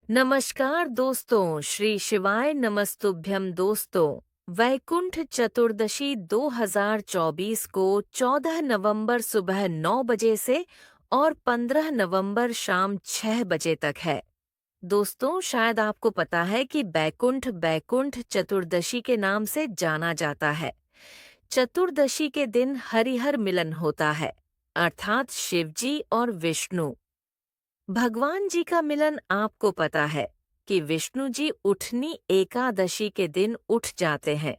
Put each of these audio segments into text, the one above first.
नमस्कार दोस्तों, श्री शिवाय नमस्तुभ्यम दोस्तों। वैकुंठ चतुर्दशी 2024 को 14 नवंबर सुबह 9 बजे से और 15 नवंबर शाम 6 बजे तक है। दोस्तों, शायद आपको पता है कि बैकुंठ बैकुंठ चतुर्दशी के नाम से जाना जाता है। चतुर्दशी के दिन हरिहर मिलन होता है, अर्थात शिवजी और विष्णु भगवान जी का मिलन। आपको पता है कि विष्णु जी उठनी एकादशी के दिन उठ जाते हैं,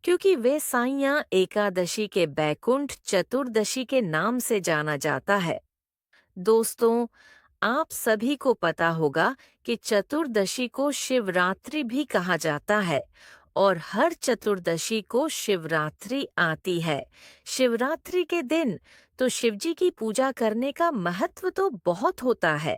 क्योंकि वे साइयां एकादशी के बैकुंठ चतुर्दशी के नाम से जाना जाता है। दोस्तों, आप सभी को पता होगा कि चतुर्दशी को शिवरात्रि भी कहा जाता है और हर चतुर्दशी को शिवरात्रि आती है। शिवरात्रि के दिन तो शिवजी की पूजा करने का महत्व तो बहुत होता है,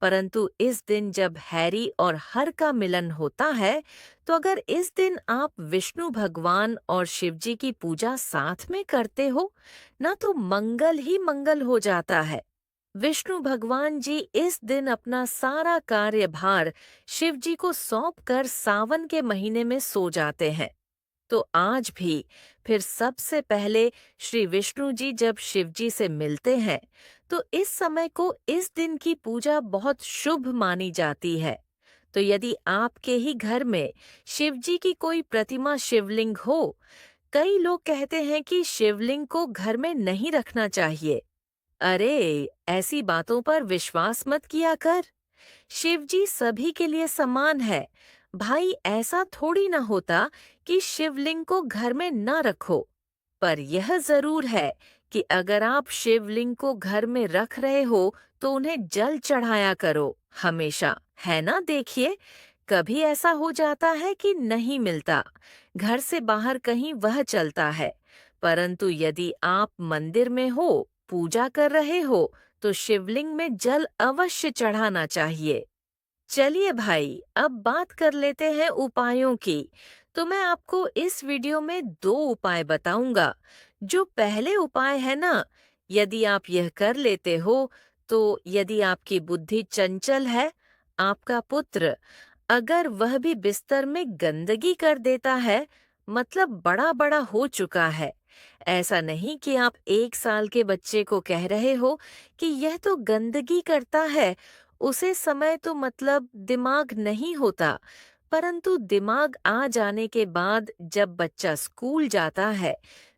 परंतु इस दिन जब हैरी और हर का मिलन होता है, तो अगर इस दिन आप विष्णु भगवान और शिवजी की पूजा साथ में करते हो ना, तो मंगल ही मंगल हो जाता है। विष्णु भगवान जी इस दिन अपना सारा कार्यभार शिव जी को सौंप कर सावन के महीने में सो जाते हैं। तो आज भी फिर सबसे पहले श्री विष्णु जी जब शिव जी से मिलते हैं, तो इस समय को इस दिन की पूजा बहुत शुभ मानी जाती है। तो यदि आपके ही घर में शिव जी की कोई प्रतिमा शिवलिंग हो, कई लोग कहते हैं कि शिवलिंग को घर में नहीं रखना चाहिए। अरे, ऐसी बातों पर विश्वास मत किया कर। शिवजी सभी के लिए समान है। भाई, ऐसा थोड़ी ना होता कि शिवलिंग को घर में न रखो। पर यह जरूर है कि अगर आप शिवलिंग को घर में रख रहे हो, तो उन्हें जल चढ़ाया करो हमेशा, है ना। देखिए, कभी ऐसा हो जाता है कि नहीं मिलता, घर से बाहर कहीं वह चलता है, परंतु यदि आप मंदिर में हो, पूजा कर रहे हो, तो शिवलिंग में जल अवश्य चढ़ाना चाहिए। चलिए भाई, अब बात कर लेते हैं उपायों की। तो मैं आपको इस वीडियो में 2 उपाय बताऊंगा। जो पहले उपाय है ना, यदि आप यह कर लेते हो, तो यदि आपकी बुद्धि चंचल है, आपका पुत्र अगर वह भी बिस्तर में गंदगी कर देता है, मतलब बड़ा बड़ा हो चुका है, ऐसा नहीं कि आप 1 साल के बच्चे को कह रहे हो कि यह तो गंदगी करता है, उसे समय तो मतलब दिमाग नहीं होता, परंतु दिमाग आ जाने के बाद जब बच्चा स्कूल जाता है,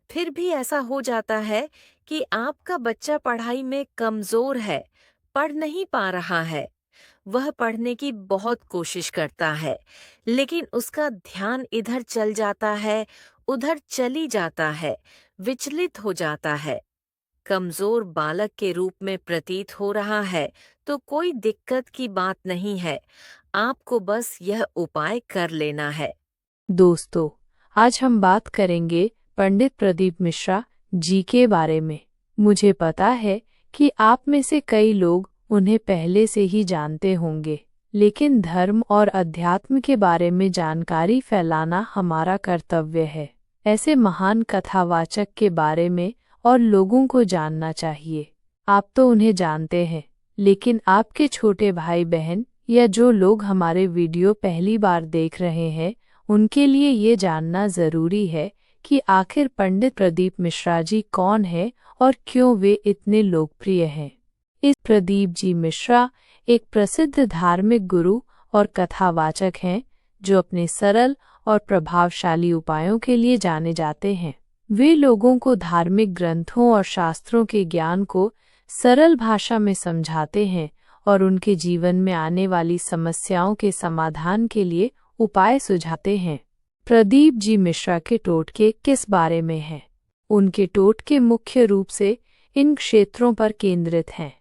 फिर भी ऐसा हो जाता है कि आपका बच्चा पढ़ाई में कमजोर है, पढ़ नहीं पा रहा है। वह पढ़ने की बहुत कोशिश करता है, लेकिन उसका ध्यान इधर चल जाता है, उधर चली जाता है, विचलित हो जाता है, कमजोर बालक के रूप में प्रतीत हो रहा है। तो कोई दिक्कत की बात नहीं है, आपको बस यह उपाय कर लेना है। दोस्तों, आज हम बात करेंगे पंडित प्रदीप मिश्रा जी के बारे में। मुझे पता है कि आप में से कई लोग उन्हें पहले से ही जानते होंगे, लेकिन धर्म और अध्यात्म के बारे में जानकारी फैलाना हमारा कर्तव्य है। ऐसे महान कथावाचक के बारे में और लोगों को जानना चाहिए। आप तो उन्हें जानते हैं, लेकिन आपके छोटे भाई बहन या जो लोग हमारे वीडियो पहली बार देख रहे हैं, उनके लिए ये जानना जरूरी है कि आखिर पंडित प्रदीप मिश्रा जी कौन है और क्यों वे इतने लोकप्रिय हैं। इस प्रदीप जी मिश्रा एक प्रसिद्ध धार्मिक गुरु और कथावाचक हैं, जो अपने सरल और प्रभावशाली उपायों के लिए जाने जाते हैं। वे लोगों को धार्मिक ग्रंथों और शास्त्रों के ज्ञान को सरल भाषा में समझाते हैं और उनके जीवन में आने वाली समस्याओं के समाधान के लिए उपाय सुझाते हैं। प्रदीप जी मिश्रा के टोटके किस बारे में हैं? उनके टोटके मुख्य रूप से इन क्षेत्रों पर केंद्रित हैं।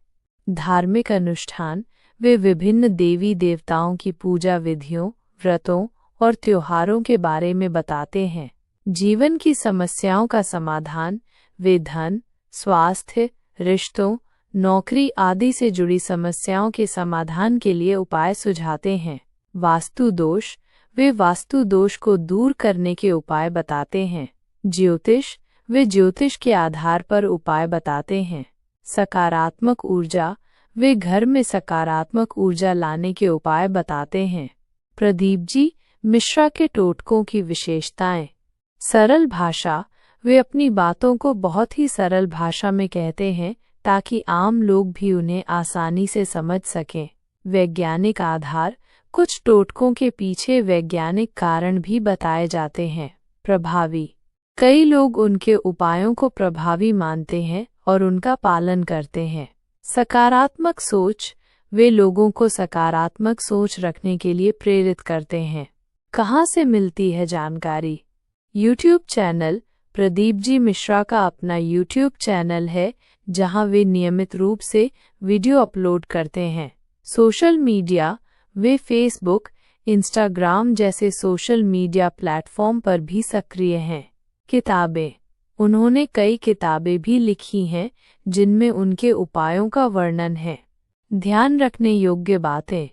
धार्मिक अनुष्ठान, वे विभिन्न देवी देवताओं की पूजा विधियों, व्रतों और त्योहारों के बारे में बताते हैं। जीवन की समस्याओं का समाधान, वे धन, स्वास्थ्य, रिश्तों, नौकरी आदि से जुड़ी समस्याओं के समाधान के लिए उपाय सुझाते हैं। वास्तु दोष, वे वास्तु दोष को दूर करने के उपाय बताते हैं। ज्योतिष, वे ज्योतिष के आधार पर उपाय बताते हैं। सकारात्मक ऊर्जा, वे घर में सकारात्मक ऊर्जा लाने के उपाय बताते हैं। प्रदीप जी मिश्रा के टोटकों की विशेषताएं। सरल भाषा। वे अपनी बातों को बहुत ही सरल भाषा में कहते हैं ताकि आम लोग भी उन्हें आसानी से समझ सकें। वैज्ञानिक आधार। कुछ टोटकों के पीछे वैज्ञानिक कारण भी बताए जाते हैं। प्रभावी। कई लोग उनके उपायों को प्रभावी मानते हैं और उनका पालन करते हैं। सकारात्मक सोच। वे लोगों को सकारात्मक सोच रखने के लिए प्रेरित करते हैं। कहाँ से मिलती है जानकारी? YouTube channel. प्रदीप जी मिश्रा का अपना यूट्यूब चैनल है जहां वे नियमित रूप से वीडियो अपलोड करते हैं। Social media. वे फेसबुक, इंस्टाग्राम जैसे सोशल मीडिया प्लेटफॉर्म पर भी सक्रिय हैं। किताबें। उन्होंने कई किताबें भी लिखी हैं जिनमें उनके उपायों का वर्णन है। ध्यान रखने योग्य बातें।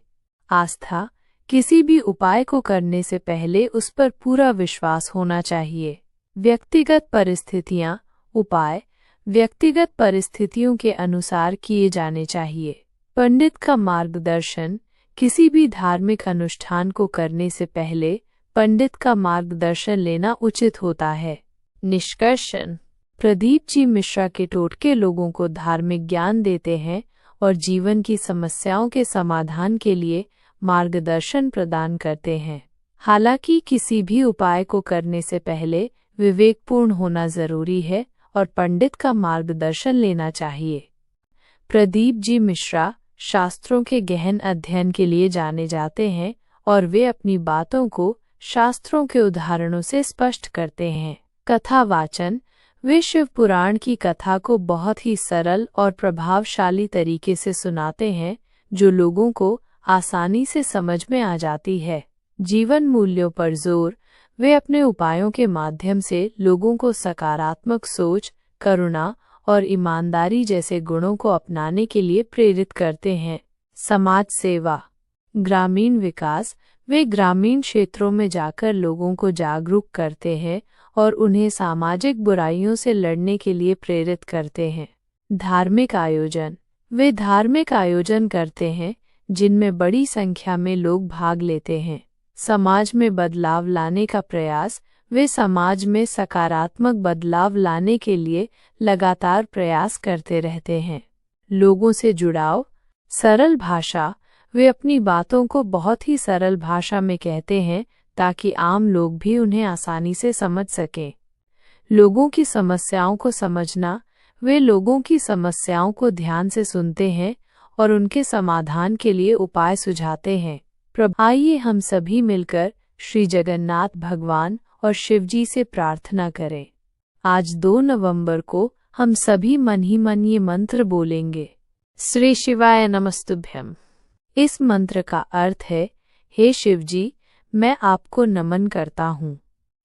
आस्था। किसी भी उपाय को करने से पहले उस पर पूरा विश्वास होना चाहिए। व्यक्तिगत परिस्थितियां। उपाय व्यक्तिगत परिस्थितियों के अनुसार किए जाने चाहिए। पंडित का मार्गदर्शन। किसी भी धार्मिक अनुष्ठान को करने से पहले पंडित का मार्गदर्शन लेना उचित होता है। निष्कर्षण। प्रदीप जी मिश्रा के टोटके लोगों को धार्मिक ज्ञान देते हैं और जीवन की समस्याओं के समाधान के लिए मार्गदर्शन प्रदान करते हैं। हालांकि किसी भी उपाय को करने से पहले विवेकपूर्ण होना जरूरी है और पंडित का मार्गदर्शन लेना चाहिए। प्रदीप जी मिश्रा शास्त्रों के गहन अध्ययन के लिए जाने जाते हैं और वे अपनी बातों को शास्त्रों के उदाहरणों से स्पष्ट करते हैं। कथा वाचन। वे शिव पुराण की कथा को बहुत ही सरल और प्रभावशाली तरीके से सुनाते हैं जो लोगों को आसानी से समझ में आ जाती है। जीवन मूल्यों पर जोर। वे अपने उपायों के माध्यम से लोगों को सकारात्मक सोच, करुणा और ईमानदारी जैसे गुणों को अपनाने के लिए प्रेरित करते हैं। समाज सेवा। ग्रामीण विकास। वे ग्रामीण क्षेत्रों में जाकर लोगों को जागरूक करते हैं और उन्हें सामाजिक बुराइयों से लड़ने के लिए प्रेरित करते हैं। धार्मिक आयोजन। वे धार्मिक आयोजन करते हैं जिनमें बड़ी संख्या में लोग भाग लेते हैं। समाज में बदलाव लाने का प्रयास। वे समाज में सकारात्मक बदलाव लाने के लिए लगातार प्रयास करते रहते हैं। लोगों से जुड़ाव। सरल भाषा। वे अपनी बातों को बहुत ही सरल भाषा में कहते हैं ताकि आम लोग भी उन्हें आसानी से समझ सकें। लोगों की समस्याओं को समझना। वे लोगों की समस्याओं को ध्यान से सुनते हैं और उनके समाधान के लिए उपाय सुझाते हैं। आइए हम सभी मिलकर श्री जगन्नाथ भगवान और शिवजी से प्रार्थना करें। आज 2 नवंबर को हम सभी मन ही मन ये मंत्र बोलेंगे। श्री शिवाय नमस्तुभ्यम। इस मंत्र का अर्थ है, हे शिवजी, मैं आपको नमन करता हूँ।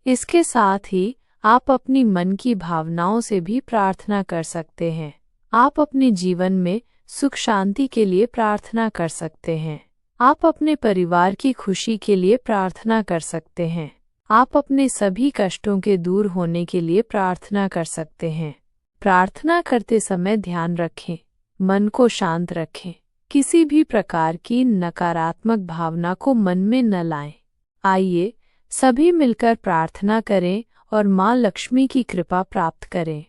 इसके साथ ही आप अपनी मन की भावनाओं से भी प्रार्थना कर सकते हैं। आप अपने जीवन में सुख शांति के लिए प्रार्थना कर सकते हैं। आप अपने परिवार की खुशी के लिए प्रार्थना कर सकते हैं। आप अपने सभी कष्टों के दूर होने के लिए प्रार्थना कर सकते हैं। प्रार्थना करते समय ध्यान रखें, मन को शांत रखें। किसी भी प्रकार की नकारात्मक भावना को मन में न लाएं। आइए सभी मिलकर प्रार्थना करें और माँ लक्ष्मी की कृपा प्राप्त करें।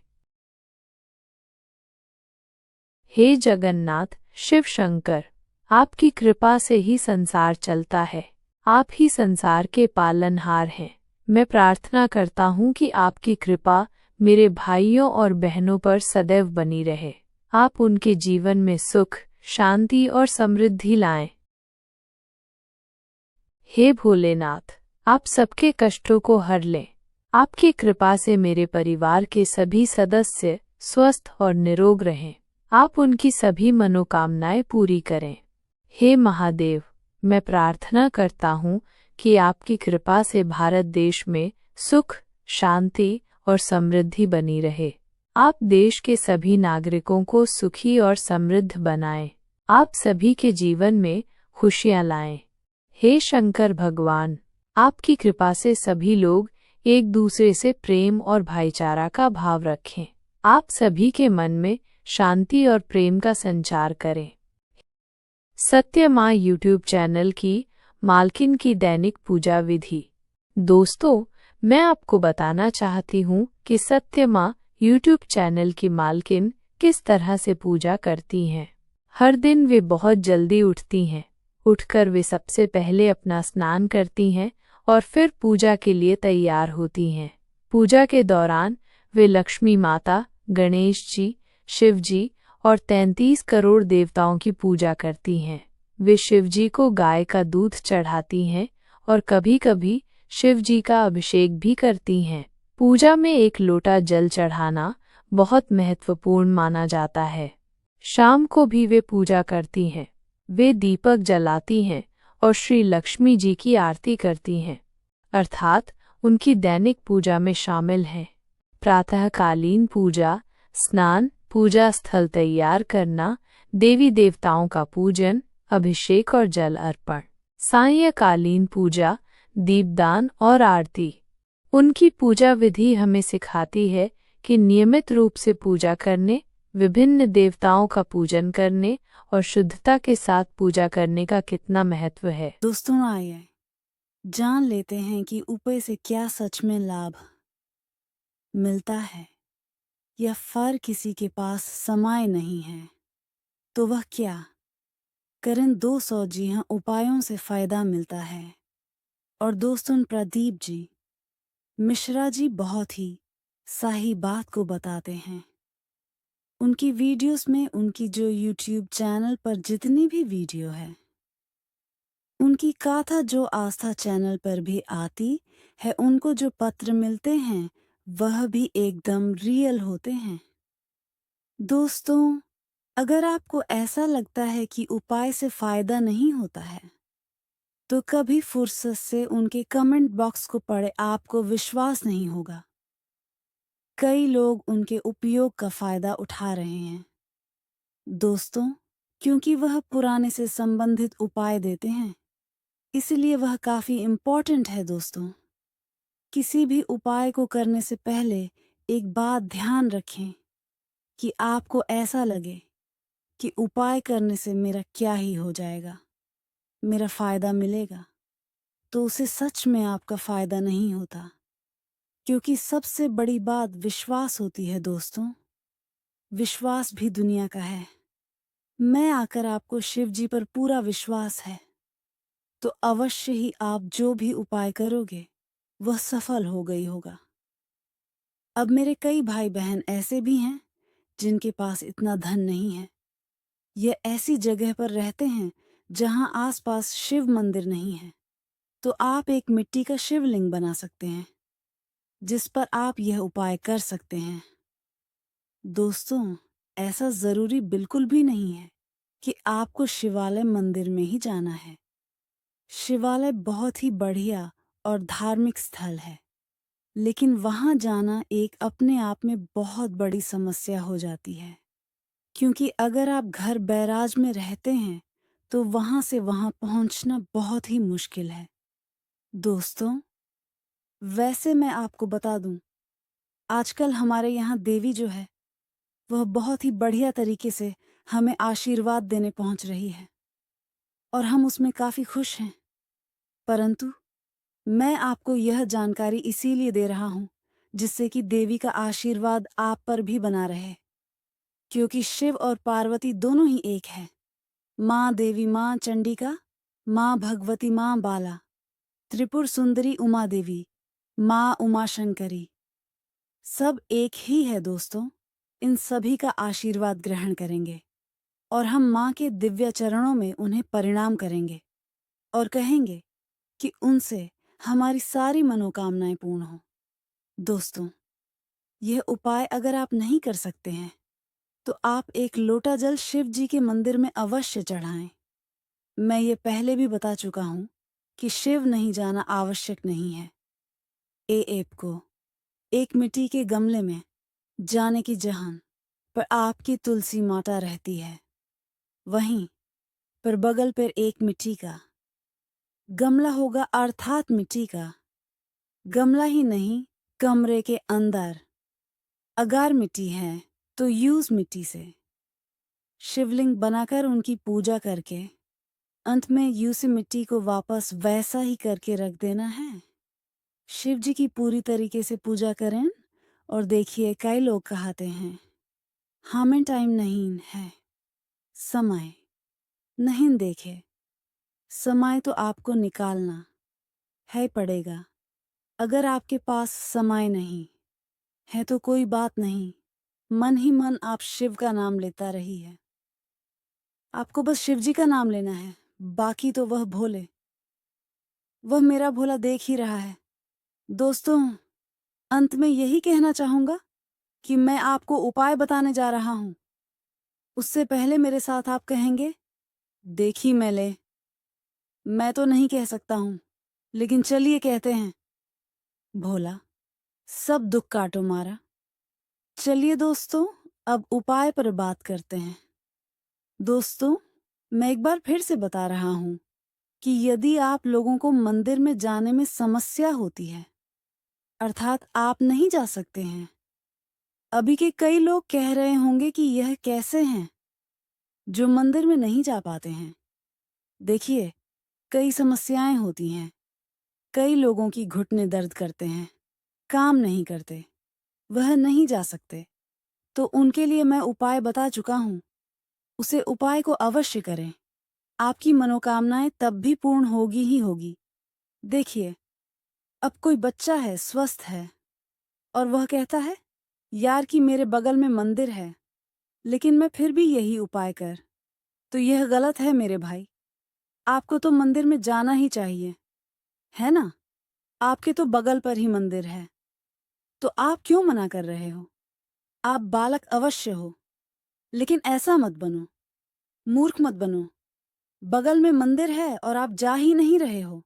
हे जगन्नाथ, शिव शंकर, आपकी कृपा से ही संसार चलता है। आप ही संसार के पालनहार हैं। मैं प्रार्थना करता हूँ कि आपकी कृपा मेरे भाइयों और बहनों पर सदैव बनी रहे। आप उनके जीवन में सुख, शांति और समृद्धि लाएं। हे भोलेनाथ, आप सबके कष्टों को हर लें। आपकी कृपा से मेरे परिवार के सभी सदस्य स्वस्थ और निरोग रहें। आप उनकी सभी मनोकामनाएं पूरी करें। हे महादेव, मैं प्रार्थना करता हूँ कि आपकी कृपा से भारत देश में सुख, शांति और समृद्धि बनी रहे। आप देश के सभी नागरिकों को सुखी और समृद्ध बनाएं। आप सभी के जीवन में खुशियां लाएं। हे शंकर भगवान, आपकी कृपा से सभी लोग एक दूसरे से प्रेम और भाईचारा का भाव रखें। आप सभी के मन में शांति और प्रेम का संचार करें। सत्य माँ यूट्यूब चैनल की मालकिन की दैनिक पूजा विधि। दोस्तों, मैं आपको बताना चाहती हूँ कि सत्य माँ यूट्यूब चैनल की मालकिन किस तरह से पूजा करती हैं। हर दिन वे बहुत जल्दी उठती हैं। उठकर वे सबसे पहले अपना स्नान करती हैं और फिर पूजा के लिए तैयार होती हैं। पूजा के दौरान वे लक्ष्मी माता, गणेश जी, शिव जी और 33 करोड़ देवताओं की पूजा करती हैं। वे शिव जी को गाय का दूध चढ़ाती हैं और कभी-कभी शिव जी का अभिषेक भी करती हैं। पूजा में एक लोटा जल चढ़ाना बहुत महत्वपूर्ण माना जाता है। शाम को भी वे पूजा करती हैं। वे दीपक जलाती हैं और श्री लक्ष्मी जी की आरती करती हैं, अर्थात उनकी दैनिक पूजा में शामिल हैं। प्रातःकालीन पूजा, स्नान, पूजा स्थल तैयार करना, देवी देवताओं का पूजन, अभिषेक और जल अर्पण। सायंकालीन पूजा, दीपदान और आरती। उनकी पूजा विधि हमें सिखाती है कि नियमित रूप से पूजा करने, विभिन्न देवताओं का पूजन करने और शुद्धता के साथ पूजा करने का कितना महत्व है। दोस्तों, आइए जान लेते हैं कि उपाय से क्या सच में लाभ मिलता है या फर किसी के पास समय नहीं है तो वह क्या करें। 200 जी हाँ उपायों से फायदा मिलता है। और दोस्तों, प्रदीप जी मिश्रा जी बहुत ही सही बात को बताते हैं। उनकी वीडियोस में, उनकी जो यूट्यूब चैनल पर जितनी भी वीडियो है, उनकी गाथा जो आस्था चैनल पर भी आती है, उनको जो पत्र मिलते हैं वह भी एकदम रियल होते हैं। दोस्तों, अगर आपको ऐसा लगता है कि उपाय से फायदा नहीं होता है तो कभी फुर्सत से उनके कमेंट बॉक्स को पढ़े, आपको विश्वास नहीं होगा। कई लोग उनके उपयोग का फायदा उठा रहे हैं। दोस्तों, क्योंकि वह पुराने से संबंधित उपाय देते हैं, इसलिए वह काफी इम्पोर्टेंट है। दोस्तों, किसी भी उपाय को करने से पहले एक बात ध्यान रखें कि आपको ऐसा लगे कि उपाय करने से मेरा क्या ही हो जाएगा, मेरा फायदा मिलेगा, तो उसे सच में आपका फायदा नहीं होता। क्योंकि सबसे बड़ी बात विश्वास होती है। दोस्तों, विश्वास भी दुनिया का है। मैं आकर आपको शिव जी पर पूरा विश्वास है, तो अवश्य ही आप जो भी उपाय करोगे वह सफल हो गई होगा। अब मेरे कई भाई बहन ऐसे भी हैं जिनके पास इतना धन नहीं है। ये ऐसी जगह पर रहते हैं जहां आसपास शिव मंदिर नहीं है, तो आप एक मिट्टी का शिवलिंग बना सकते हैं जिस पर आप यह उपाय कर सकते हैं। दोस्तों, ऐसा जरूरी बिल्कुल भी नहीं है कि आपको शिवालय मंदिर में ही जाना है। शिवालय बहुत ही बढ़िया और धार्मिक स्थल है, लेकिन वहां जाना एक अपने आप में बहुत बड़ी समस्या हो जाती है। क्योंकि अगर आप घर बैराज में रहते हैं तो वहां से वहां पहुंचना बहुत ही मुश्किल है। दोस्तों, वैसे मैं आपको बता दूं, आजकल हमारे यहाँ देवी जो है वह बहुत ही बढ़िया तरीके से हमें आशीर्वाद देने पहुंच रही है और हम उसमें काफी खुश हैं। परंतु मैं आपको यह जानकारी इसीलिए दे रहा हूं जिससे कि देवी का आशीर्वाद आप पर भी बना रहे, क्योंकि शिव और पार्वती दोनों ही एक है। माँ देवी, माँ चंडिका, माँ भगवती, माँ बाला, त्रिपुर सुंदरी उमा देवी, माँ उमा शंकरी, सब एक ही है। दोस्तों, इन सभी का आशीर्वाद ग्रहण करेंगे और हम माँ के दिव्य चरणों में उन्हें प्रणाम करेंगे और कहेंगे कि उनसे हमारी सारी मनोकामनाएं पूर्ण हो। दोस्तों, यह उपाय अगर आप नहीं कर सकते हैं तो आप एक लोटा जल शिव जी के मंदिर में अवश्य चढ़ाएं। मैं ये पहले भी बता चुका हूं कि शिव नहीं जाना आवश्यक नहीं है। एप को एक मिट्टी के गमले में जाने की जहां पर आपकी तुलसी माता रहती है, वहीं पर बगल पर एक मिट्टी का गमला होगा, अर्थात मिट्टी का गमला ही नहीं, कमरे के अंदर अगर मिट्टी है तो यूज मिट्टी से शिवलिंग बनाकर उनकी पूजा करके अंत में यूं से मिट्टी को वापस वैसा ही करके रख देना है। शिव जी की पूरी तरीके से पूजा करें और देखिए कई लोग कहते हैं हमें टाइम नहीं है, समय नहीं देखे। समय तो आपको निकालना है पड़ेगा। अगर आपके पास समय नहीं है तो कोई बात नहीं, मन ही मन आप शिव का नाम लेता रही है। आपको बस शिव जी का नाम लेना है, बाकी तो वह भोले, वह मेरा भोला देख ही रहा है। दोस्तों, अंत में यही कहना चाहूंगा कि मैं आपको उपाय बताने जा रहा हूं। उससे पहले मेरे साथ आप कहेंगे, देखी मैले। मैं तो नहीं कह सकता हूं, लेकिन चलिए कहते हैं, भोला सब दुख काटो मारा। चलिए दोस्तों, अब उपाय पर बात करते हैं। दोस्तों, मैं एक बार फिर से बता रहा हूं कि यदि आप लोगों को मंदिर में जाने में समस्या होती है, अर्थात आप नहीं जा सकते हैं, अभी के कई लोग कह रहे होंगे कि यह कैसे हैं जो मंदिर में नहीं जा पाते हैं। देखिए, कई समस्याएं होती हैं। कई लोगों की घुटने दर्द करते हैं, काम नहीं करते, वह नहीं जा सकते। तो उनके लिए मैं उपाय बता चुका हूं। उसे उपाय को अवश्य करें। आपकी मनोकामनाएं तब भी पूर्ण होगी ही होगी। देखिए, अब कोई बच्चा है, स्वस्थ है, और वह कहता है, यार कि मेरे बगल में मंदिर है, लेकिन मैं फिर भी यही उपाय कर। तो यह गलत है मेरे भाई। आपको तो मंदिर में जाना ही चाहिए, है ना? आपके तो बगल पर ही मंदिर है। तो आप क्यों मना कर रहे हो? आप बालक अवश्य हो, लेकिन ऐसा मत बनो, मूर्ख मत बनो। बगल में मंदिर है और आप जा ही नहीं रहे हो,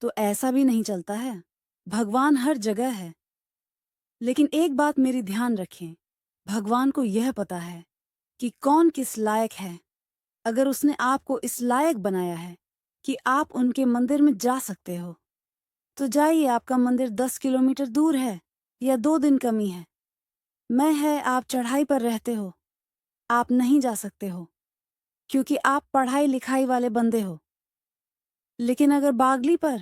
तो ऐसा भी नहीं चलता है। भगवान हर जगह है। लेकिन एक बात मेरी ध्यान रखें, भगवान को यह पता है कि कौन किस लायक है। अगर उसने आपको इस लायक बनाया है कि आप उनके मंदिर में जा सकते हो, तो जाइए। आपका मंदिर 10 किलोमीटर दूर है या 2 दिन कमी है, मैं है, आप चढ़ाई पर रहते हो, आप नहीं जा सकते हो क्योंकि आप पढ़ाई लिखाई वाले बंदे हो। लेकिन अगर बागली पर,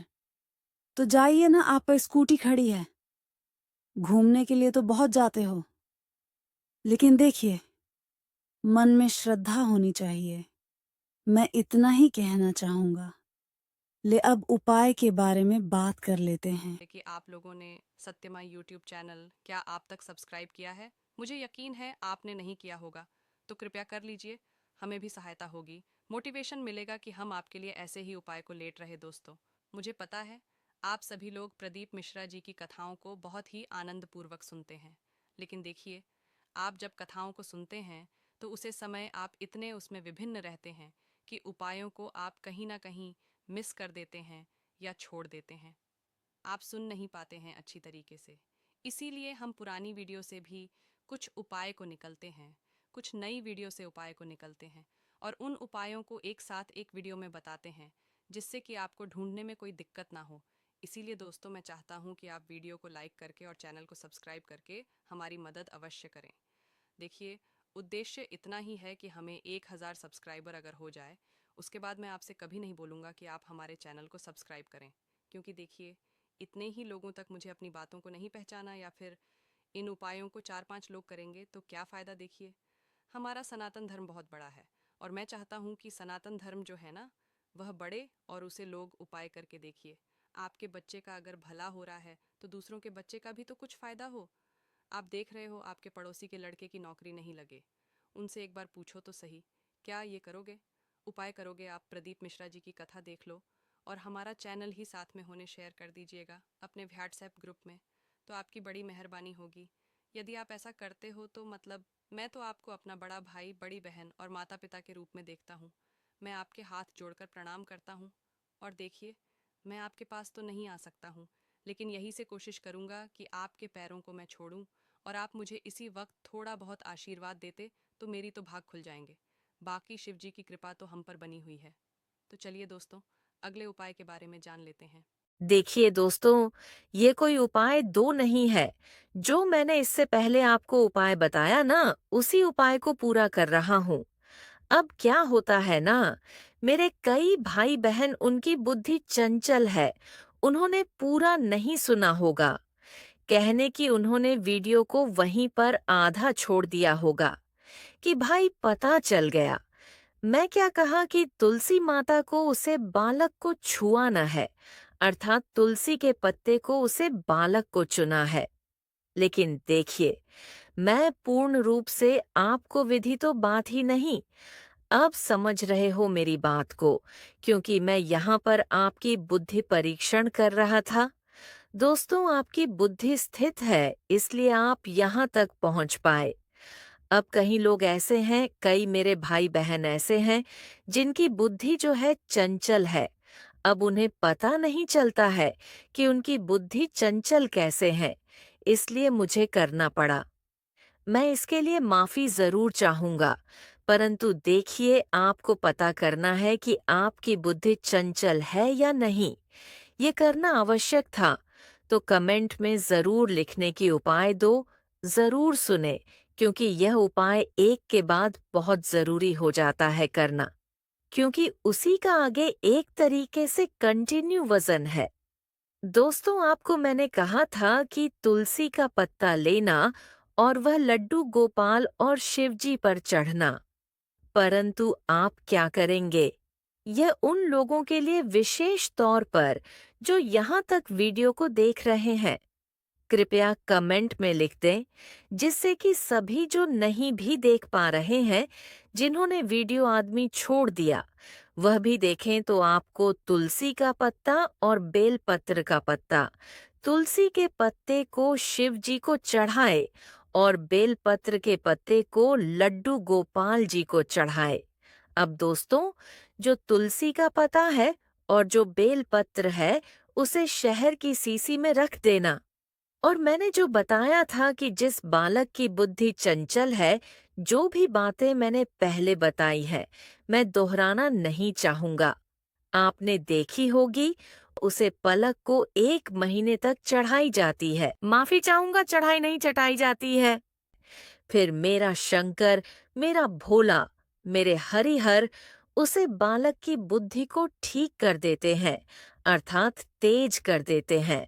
तो जाइए ना, आप पर स्कूटी खड़ी है, घूमने के लिए तो बहुत जाते हो। लेकिन देखिए, मन में श्रद्धा होनी चाहिए। मैं इतना ही कहना चाहूंगा। ले अब उपाय के बारे में बात कर लेते हैं। कि आप लोगों ने सत्यमा यूट्यूब चैनल क्या आप तक सब्सक्राइब किया है? मुझे यकीन है आपने नहीं किया होगा, तो कृपया कर लीजिए। हमें भी सहायता होगी, मोटिवेशन मिलेगा कि हम आपके लिए ऐसे ही उपाय को लेट रहे। दोस्तों, मुझे पता है आप सभी लोग प्रदीप मिश्रा जी की कथाओं को बहुत ही आनंदपूर्वक सुनते हैं, लेकिन देखिए, आप जब कथाओं को सुनते हैं तो उसे समय आप इतने उसमें विभिन्न रहते हैं कि उपायों को आप कहीं ना कहीं मिस कर देते हैं या छोड़ देते हैं। आप सुन नहीं पाते हैं अच्छी तरीके से। इसीलिए हम पुरानी वीडियो से भी कुछ उपाय को निकलते हैं, कुछ नई वीडियो से उपाय को निकलते हैं और उन उपायों को एक साथ एक वीडियो में बताते हैं, जिससे कि आपको ढूंढने में कोई दिक्कत ना हो। इसीलिए दोस्तों, मैं चाहता हूँ कि आप वीडियो को लाइक करके और चैनल को सब्सक्राइब करके हमारी मदद अवश्य करें। देखिए, उद्देश्य इतना ही है कि हमें 1000 सब्सक्राइबर अगर हो जाए, उसके बाद मैं आपसे कभी नहीं बोलूँगा कि आप हमारे चैनल को सब्सक्राइब करें, क्योंकि देखिए, इतने ही लोगों तक मुझे अपनी बातों को नहीं पहचाना या फिर इन उपायों को 4-5 लोग करेंगे तो क्या फ़ायदा। देखिए, हमारा सनातन धर्म बहुत बड़ा है और मैं चाहता हूँ कि सनातन धर्म जो है ना, वह बढ़े और उसे लोग उपाय करके देखिए। आपके बच्चे का अगर भला हो रहा है तो दूसरों के बच्चे का भी तो कुछ फ़ायदा हो। आप देख रहे हो आपके पड़ोसी के लड़के की नौकरी नहीं लगे, उनसे एक बार पूछो तो सही, क्या ये करोगे? उपाय करोगे आप? प्रदीप मिश्रा जी की कथा देख लो और हमारा चैनल ही साथ में होने शेयर कर दीजिएगा अपने व्हाट्सएप ग्रुप में, तो आपकी बड़ी मेहरबानी होगी। यदि आप ऐसा करते हो तो मतलब मैं तो आपको अपना बड़ा भाई, बड़ी बहन और माता पिता के रूप में देखता हूँ। मैं आपके हाथ जोड़कर प्रणाम करता हूँ। और देखिए, मैं आपके पास तो नहीं आ सकता हूँ, लेकिन यही से कोशिश करूँगा कि आपके पैरों को मैं छोड़ूं और आप मुझे इसी वक्त थोड़ा बहुत आशीर्वाद देते तो मेरी तो भाग खुल जाएंगे। बाकी शिव जी की कृपा तो हम पर बनी हुई है। तो चलिए दोस्तों, अगले उपाय के बारे में जान लेते हैं। देखिए दोस्तों, ये कोई उपाय दो नहीं है। जो मैंने इससे पहले आपको उपाय बताया ना, उसी उपाय को पूरा कर रहा हूँ। अब क्या होता है ना, मेरे कई भाई बहन उनकी बुद्धि चंचल है, उन्होंने पूरा नहीं सुना होगा। कहने की उन्होंने वीडियो को वहीं पर आधा छोड़ दिया होगा कि भाई पता चल गया। मैं क्या कहा कि तुलसी माता को उसे बालक को छुआना है, अर्थात तुलसी के पत्ते को उसे बालक को चुना है। लेकिन देखिए, मैं पूर्ण रूप से आपको विधि तो बात ही नहीं, अब समझ रहे हो मेरी बात को, क्योंकि मैं यहाँ पर आपकी बुद्धि परीक्षण कर रहा था। दोस्तों, आपकी बुद्धि स्थित है, इसलिए आप यहाँ तक पहुँच पाए। अब कहीं लोग ऐसे हैं, कई मेरे भाई बहन ऐसे हैं, जिनकी बुद्धि जो है चंचल है। अब उन्हें पता नहीं चलता है कि उनकी बुद्धि चंचल कैसे है, इसलिए मुझे करना पड़ा। मैं इसके लिए माफी जरूर चाहूंगा, परंतु देखिए, आपको पता करना है कि आपकी बुद्धि चंचल है या नहीं। ये करना आवश्यक था, तो कमेंट में जरूर लिखने की उपाय दो, जरूर सुने, क्योंकि यह उपाय एक के बाद बहुत जरूरी हो जाता है करना, क्योंकि उसी का आगे एक तरीके से कंटिन्यू वजन है। दोस्तों, आपको मैंने कहा था कि तुलसी का पत्ता लेना और वह लड्डू गोपाल और शिवजी पर चढ़ना, परंतु आप क्या करेंगे? यह उन लोगों के लिए विशेष तौर पर जो यहाँ तक वीडियो को देख रहे हैं। कृपया कमेंट में लिख दें, जिससे कि सभी जो नहीं भी देख पा रहे हैं, जिन्होंने वीडियो आदमी छोड़ दिया, वह भी देखें तो आपको तुलसी का पत्ता और बेलपत्र का पत्ता, तुलसी के पत्ते को शिव जी को चढ़ाए और बेलपत्र के पत्ते को लड्डू गोपाल जी को चढ़ाए। अब दोस्तों, जो तुलसी का पत्ता है और जो बेलपत्र है, उसे शहर की सीसी में रख देना। और मैंने जो बताया था कि जिस बालक की बुद्धि चंचल है, जो भी बातें मैंने पहले बताई है, मैं दोहराना नहीं चाहूंगा। आपने देखी होगी, उसे पलक को 1 महीने तक चढ़ाई जाती है। माफी चाहूंगा, चढ़ाई नहीं चटाई जाती है। फिर मेरा शंकर, मेरा भोला, मेरे हरिहर उसे बालक की बुद्धि को ठीक कर देते हैं, अर्थात तेज कर देते हैं।